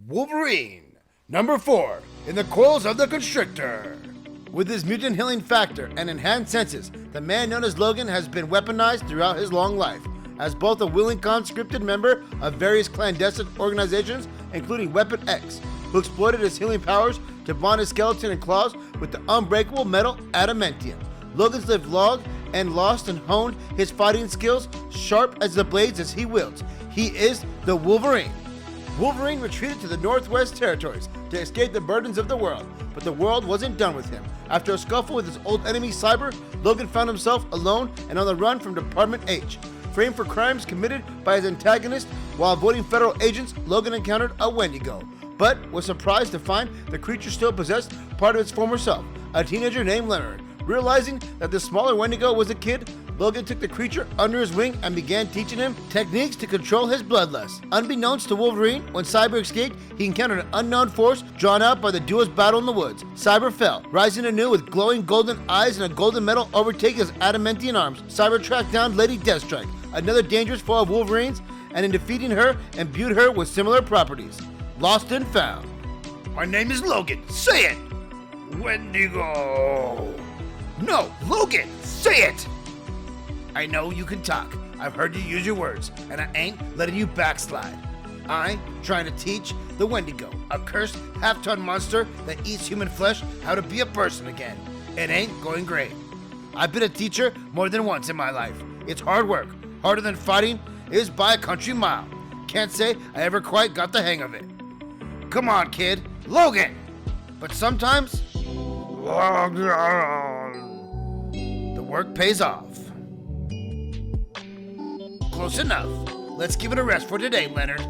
Wolverine, number 4, in the coils of the Constrictor. With his mutant healing factor and enhanced senses, the man known as Logan has been weaponized throughout his long life. As both a willing conscripted member of various clandestine organizations, including Weapon X, who exploited his healing powers to bond his skeleton and claws with the unbreakable metal adamantium. Logan's lived long and lost and honed his fighting skills, sharp as the blades as he wields. He is the Wolverine. Wolverine retreated to the Northwest Territories to escape the burdens of the world, but the world wasn't done with him. After a scuffle with his old enemy Cyber, Logan found himself alone and on the run from Department H. Framed for crimes committed by his antagonist while avoiding federal agents, Logan encountered a Wendigo, but was surprised to find the creature still possessed part of its former self, a teenager named Leonard. Realizing that the smaller Wendigo was a kid, Logan took the creature under his wing and began teaching him techniques to control his bloodlust. Unbeknownst to Wolverine, when Cyber escaped, he encountered an unknown force drawn out by the duo's battle in the woods. Cyber fell, rising anew with glowing golden eyes and a golden metal overtaking his adamantine arms. Cyber tracked down Lady Deathstrike, another dangerous foe of Wolverine's, and in defeating her, imbued her with similar properties. Lost and found. My name is Logan. Say it! Wendigo! No, Logan! Say it! I know you can talk. I've heard you use your words, and I ain't letting you backslide. I'm trying to teach the Wendigo, a cursed half-ton monster that eats human flesh, how to be a person again. It ain't going great. I've been a teacher more than once in my life. It's hard work. Harder than fighting is by a country mile. Can't say I ever quite got the hang of it. Come on, kid. Logan! But sometimes, the work pays off. Close enough. Let's give it a rest for today, Leonard.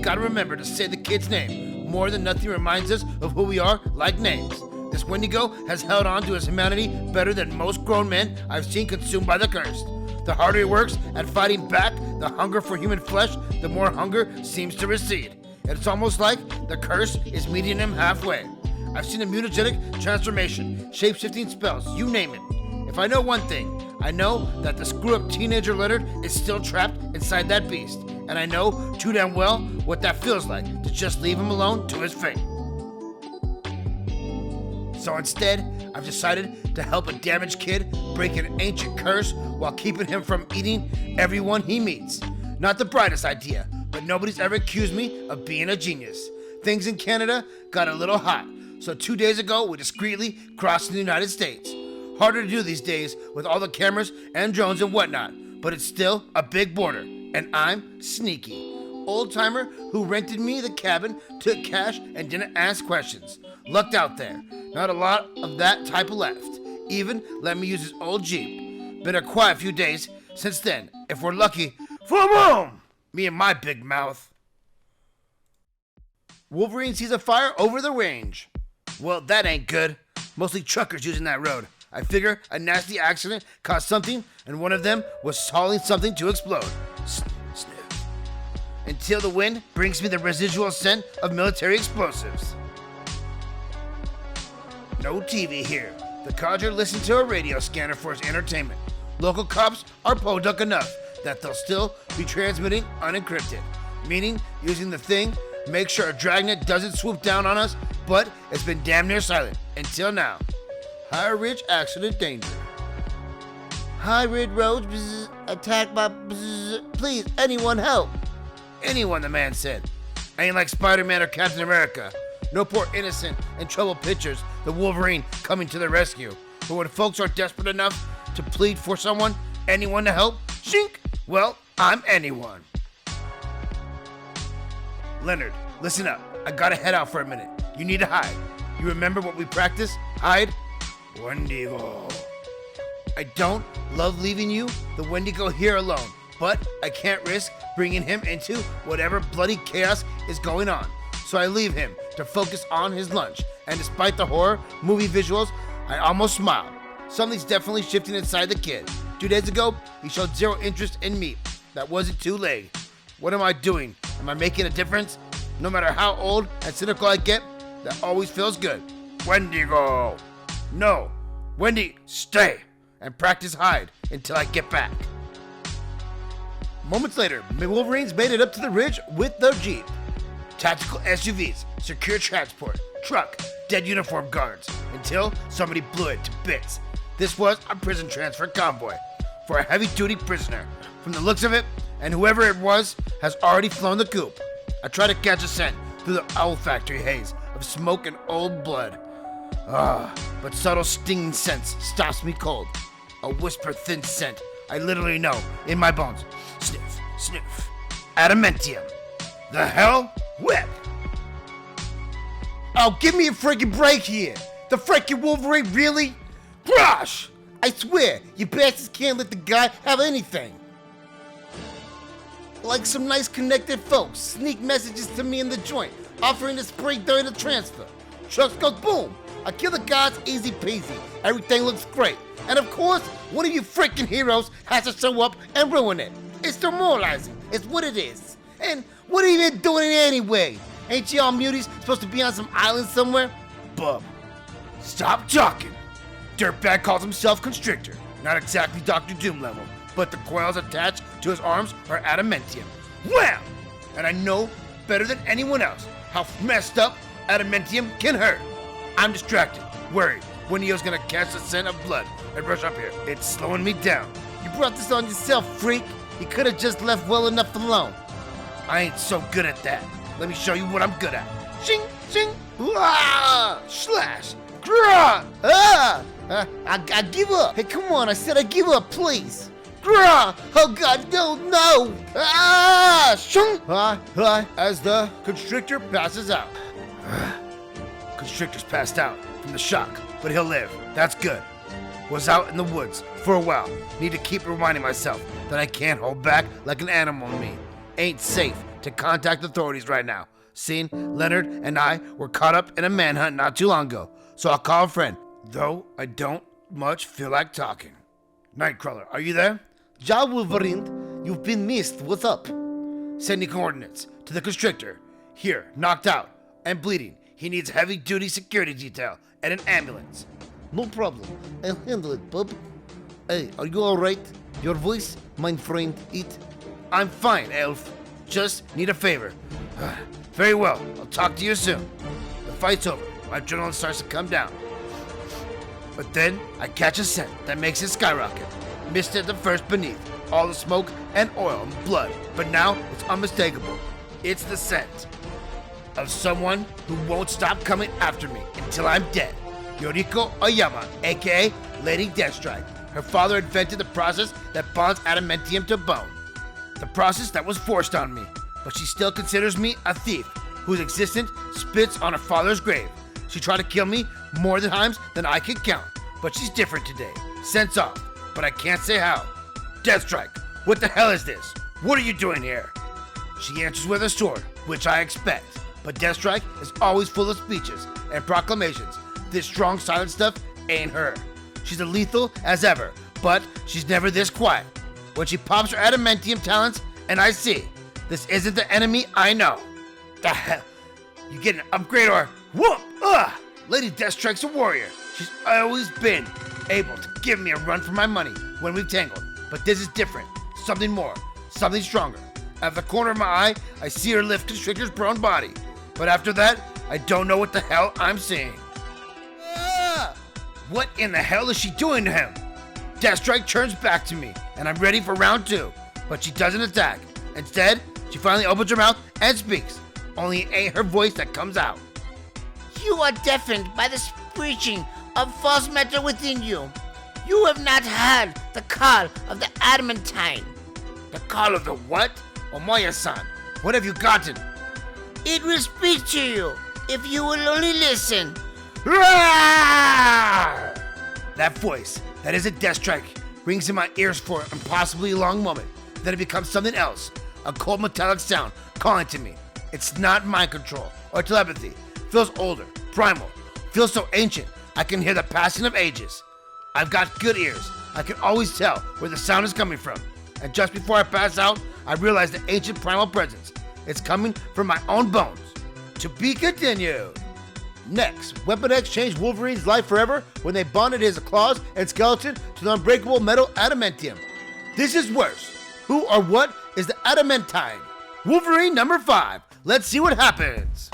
Gotta remember to say the kid's name. More than nothing reminds us of who we are, like names. This Wendigo has held on to his humanity better than most grown men I've seen consumed by the cursed. The harder he works at fighting back the hunger for human flesh, the more hunger seems to recede. It's almost like the curse is meeting him halfway. I've seen a mutagenic transformation, shape-shifting spells, you name it. If I know one thing, I know that the screw-up teenager Leonard is still trapped inside that beast, and I know too damn well what that feels like to just leave him alone to his fate. So instead, I've decided to help a damaged kid break an ancient curse while keeping him from eating everyone he meets. Not the brightest idea, but nobody's ever accused me of being a genius. Things in Canada got a little hot, so 2 days ago we discreetly crossed the United States. Harder to do these days with all the cameras and drones and whatnot, but it's still a big border, and I'm sneaky. Old-timer who rented me the cabin, took cash, and didn't ask questions. Lucked out there. Not a lot of that type left. Even let me use his old Jeep. Been a quiet few days since then. If we're lucky, boom! Me and my big mouth. Wolverine sees a fire over the range. Well, that ain't good. Mostly truckers using that road. I figure a nasty accident caused something, and one of them was hauling something to explode. Sniff. Until the wind brings me the residual scent of military explosives. No TV here. The codger listened to a radio scanner for his entertainment. Local cops are podunk enough that they'll still be transmitting unencrypted, meaning using the thing, make sure a dragnet doesn't swoop down on us, but it's been damn near silent until now. High Ridge accident danger. High Ridge roads attacked by please, anyone help. Anyone, the man said. I ain't like Spider-Man or Captain America. No poor innocent and troubled pictures, the Wolverine coming to the rescue. But when folks are desperate enough to plead for someone, anyone to help, shink, well, I'm anyone. Leonard, listen up. I gotta head out for a minute. You need to hide. You remember what we practiced? Hide? Wendigo. I don't love leaving you, the Wendigo, here alone, but I can't risk bringing him into whatever bloody chaos is going on. So I leave him to focus on his lunch, and despite the horror movie visuals, I almost smiled. Something's definitely shifting inside the kid. 2 days ago, he showed zero interest in meat. That wasn't too late. What am I doing? Am I making a difference? No matter how old and cynical I get, that always feels good. Wendigo! No. Wendy, stay and practice hide until I get back. Moments later, Wolverines made it up to the ridge with the Jeep. tactical SUVs, secure transport, truck, dead uniform guards, until somebody blew it to bits. This was a prison transfer convoy for a heavy-duty prisoner. From the looks of it, and whoever it was has already flown the coop. I try to catch a scent through the olfactory haze of smoke and old blood. But subtle stinging sense stops me cold. A whisper-thin scent I literally know in my bones. Sniff, sniff. Adamantium. The hell? Whip! Oh, give me a freaking break here! The freaking Wolverine, really? Gosh! I swear, you bastards can't let the guy have anything. Like some nice connected folks, sneak messages to me in the joint, offering to spray during the transfer. Trucks go boom! I kill the guards easy peasy. Everything looks great. And of course, one of you freaking heroes has to show up and ruin it. It's demoralizing. It's what it is. And what are you even doing anyway? Ain't y'all muties supposed to be on some island somewhere? Bub. Stop talking. Dirtbag calls himself Constrictor. Not exactly Dr. Doom level, but the coils attached to his arms are adamantium. Wham! And I know better than anyone else how messed up adamantium can hurt. I'm distracted, worried. Wendy's gonna catch the scent of blood and rush up here. It's slowing me down. You brought this on yourself, freak. You could have just left well enough alone. I ain't so good at that. Let me show you what I'm good at. Shing, shing, Slash! Grah! I give up. Hey, come on, I said I give up, please. Grah! Oh God, no! Shung! As the Constrictor passes out. Constrictor's passed out from the shock, but he'll live. That's good. Was out in the woods for a while. Need to keep reminding myself that I can't hold back like an animal in me. Ain't safe to contact authorities right now. Seen, Leonard and I were caught up in a manhunt not too long ago, so I'll call a friend, though I don't much feel like talking. Nightcrawler, are you there? Ja, Wolverine, you've been missed. What's up? Sending coordinates to the Constrictor. Here, knocked out and bleeding. He needs heavy-duty security detail and an ambulance. No problem. I'll handle it, bub. Hey, are you alright? Your voice, my friend, it. I'm fine, Elf. Just need a favor. Very well. I'll talk to you soon. The fight's over. My adrenaline starts to come down. But then I catch a scent that makes it skyrocket. Missed it at first beneath. All the smoke and oil and blood. But now it's unmistakable. It's the scent of someone who won't stop coming after me until I'm dead. Yoriko Oyama, aka Lady Deathstrike. Her father invented the process that bonds adamantium to bone. The process that was forced on me, but she still considers me a thief whose existence spits on her father's grave. She tried to kill me more times than I could count, but she's different today. Sense off, but I can't say how. Deathstrike, what the hell is this? What are you doing here? She answers with a sword, which I expect. But Deathstrike is always full of speeches and proclamations. This strong silent stuff ain't her. She's as lethal as ever, but she's never this quiet. When she pops her adamantium talents, and I see, this isn't the enemy I know. The hell? You get an upgrade or whoop! Lady Deathstrike's a warrior. She's always been able to give me a run for my money when we've tangled. But this is different. Something more. Something stronger. Out of the corner of my eye, I see her lift Constrictor's prone body. But after that, I don't know what the hell I'm seeing. What in the hell is she doing to him? Deathstrike turns back to me, and I'm ready for round 2. But she doesn't attack. Instead, she finally opens her mouth and speaks. Only it ain't her voice that comes out. You are deafened by the screeching of false matter within you. You have not heard the call of the adamantine. The call of the what? Omoya-san, what have you gotten? It will speak to you if you will only listen. That voice, that isn't Deathstrike, rings in my ears for an impossibly long moment. Then it becomes something else, a cold metallic sound calling to me. It's not mind control or telepathy. Feels older, primal, feels so ancient, I can hear the passing of ages. I've got good ears. I can always tell where the sound is coming from. And just before I pass out, I realize the ancient primal presence. It's coming from my own bones. To be continued. Next, Weapon X changed Wolverine's life forever when they bonded his claws and skeleton to the unbreakable metal adamantium. This is worse. Who or what is the adamantine? Wolverine number 5, Let's see what happens.